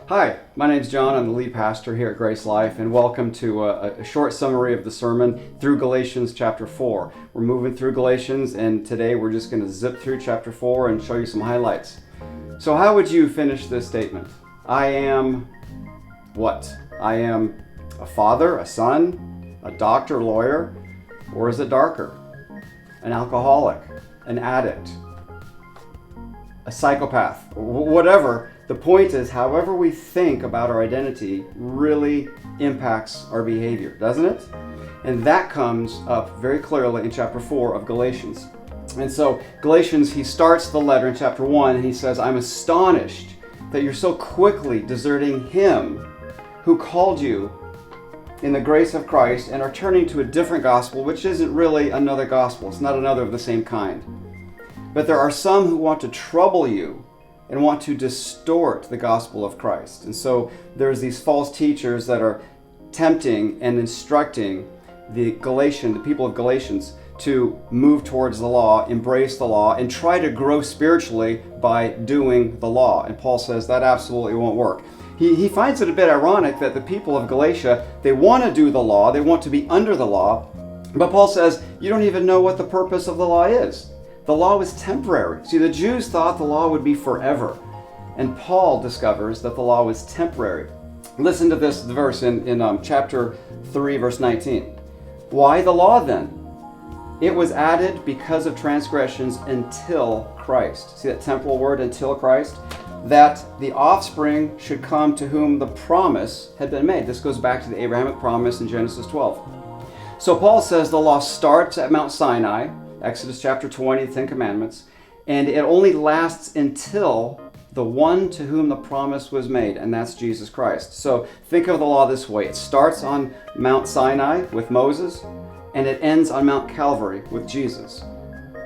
Hi, my name's John. I'm the lead pastor here at Grace Life, and welcome to a short summary of the sermon through Galatians chapter 4. We're moving through Galatians, and today we're just going to zip through chapter 4 and show you some highlights. So how would you finish this statement? I am what? I am a father, a son, a doctor, lawyer, or is it darker? An alcoholic, an addict, a psychopath, whatever. The point is, however we think about our identity really impacts our behavior, doesn't it? And that comes up very clearly in chapter 4 of Galatians. And so Galatians, he starts the letter in chapter 1 and he says, I'm astonished that you're so quickly deserting him who called you in the grace of Christ and are turning to a different gospel, which isn't really another gospel. It's not another of the same kind. But there are some who want to trouble you and want to distort the gospel of Christ. And so there's these false teachers that are tempting and instructing the people of Galatians to move towards the law, embrace the law, and try to grow spiritually by doing the law. And Paul says that absolutely won't work. He finds it a bit ironic that the people of Galatia, they want to do the law, they want to be under the law, but Paul says, you don't even know what the purpose of the law is. The law was temporary. See, the Jews thought the law would be forever. And Paul discovers that the law was temporary. Listen to this verse in chapter 3, verse 19. Why the law then? It was added because of transgressions until Christ. See that temporal word, until Christ? That the offspring should come to whom the promise had been made. This goes back to the Abrahamic promise in Genesis 12. So Paul says the law starts at Mount Sinai, Exodus chapter 20, the Ten Commandments, and it only lasts until the one to whom the promise was made, and that's Jesus Christ. So think of the law this way. It starts on Mount Sinai with Moses, and it ends on Mount Calvary with Jesus.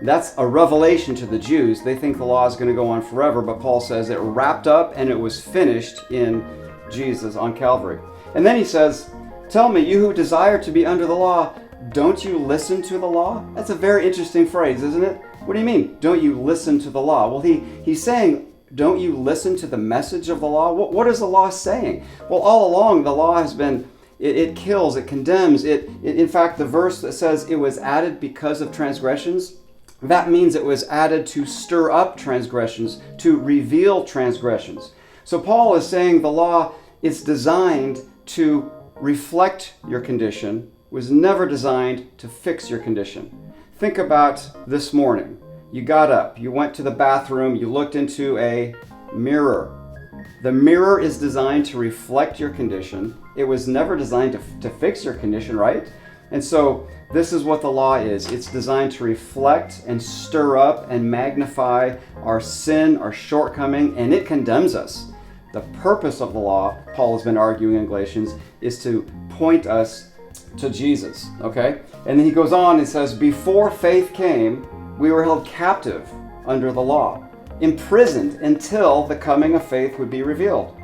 That's a revelation to the Jews. They think the law is going to go on forever, but Paul says it wrapped up and it was finished in Jesus on Calvary. And then he says, tell me, you who desire to be under the law, don't you listen to the law? That's a very interesting phrase, isn't it? What do you mean, don't you listen to the law? Well, he's saying, don't you listen to the message of the law? What is the law saying? Well, all along, the law has been, it kills, it condemns. In fact, the verse that says it was added because of transgressions, that means it was added to stir up transgressions, to reveal transgressions. So Paul is saying the law is designed to reflect your condition, was never designed to fix your condition. Think about this morning. You got up, you went to the bathroom, you looked into a mirror. The mirror is designed to reflect your condition. It was never designed to fix your condition, right? And so this is what the law is. It's designed to reflect and stir up and magnify our sin, our shortcoming, and it condemns us. The purpose of the law, Paul has been arguing in Galatians, is to point us to Jesus, okay? And then he goes on and says, before faith came, we were held captive under the law, imprisoned until the coming of faith would be revealed.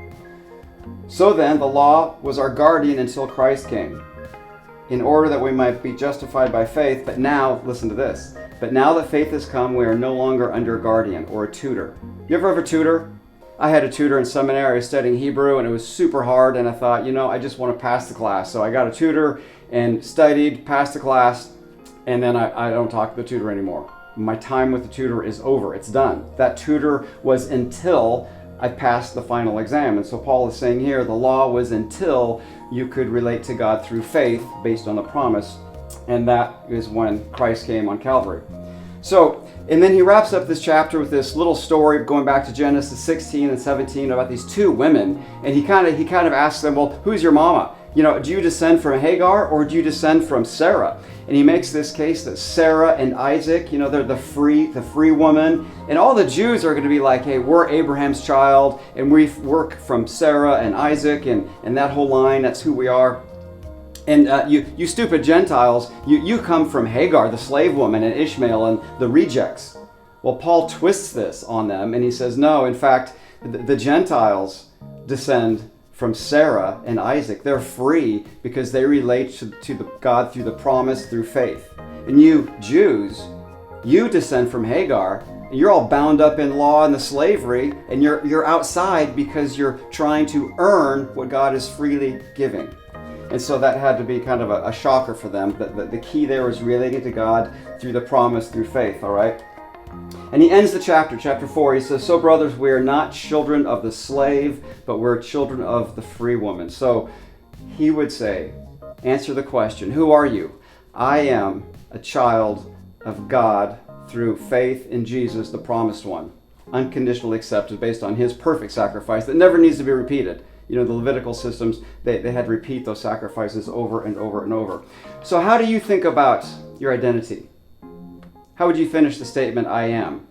So then, the law was our guardian until Christ came, in order that we might be justified by faith. But now, listen to this, but now that faith has come, we are no longer under a guardian or a tutor. You ever have a tutor? I had a tutor in seminary. I was studying Hebrew and it was super hard, and I thought, I just want to pass the class. So I got a tutor and studied, passed the class, and then I don't talk to the tutor anymore. My time with the tutor is over. It's done. That tutor was until I passed the final exam. And so Paul is saying here, the law was until you could relate to God through faith based on the promise, and that is when Christ came on Calvary. So, and then he wraps up this chapter with this little story going back to Genesis 16 and 17 about these two women, and he kind of asks them, well, who's your mama? Do you descend from Hagar or do you descend from Sarah? And he makes this case that Sarah and Isaac, they're the free woman, and all the Jews are going to be like, hey, we're Abraham's child, and we work from Sarah and Isaac, and that whole line, that's who we are. And you stupid Gentiles, you come from Hagar, the slave woman, and Ishmael, and the rejects. Well, Paul twists this on them, and he says, no, in fact, the Gentiles descend from Sarah and Isaac. They're free because they relate to God through the promise, through faith. And you Jews, you descend from Hagar, You're all bound up in law and the slavery, and you're outside because you're trying to earn what God is freely giving. And so that had to be kind of a shocker for them. But the key there was relating to God through the promise, through faith, all right? And he ends the chapter 4, he says, "So brothers, we are not children of the slave, but we're children of the free woman." So he would say, answer the question, who are you? I am a child of God through faith in Jesus, the promised one, unconditionally accepted based on his perfect sacrifice that never needs to be repeated. You know, the Levitical systems, they had to repeat those sacrifices over and over and over. So how do you think about your identity? How would you finish the statement, I am?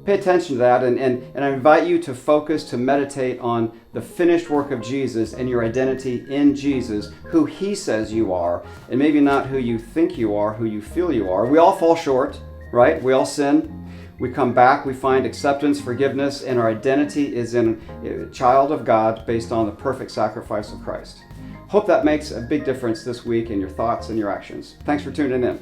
Pay attention to that, and I invite you to focus, to meditate on the finished work of Jesus and your identity in Jesus, who he says you are, and maybe not who you think you are, who you feel you are. We all fall short, right? We all sin. We come back, we find acceptance, forgiveness, and our identity is in a child of God based on the perfect sacrifice of Christ. Hope that makes a big difference this week in your thoughts and your actions. Thanks for tuning in.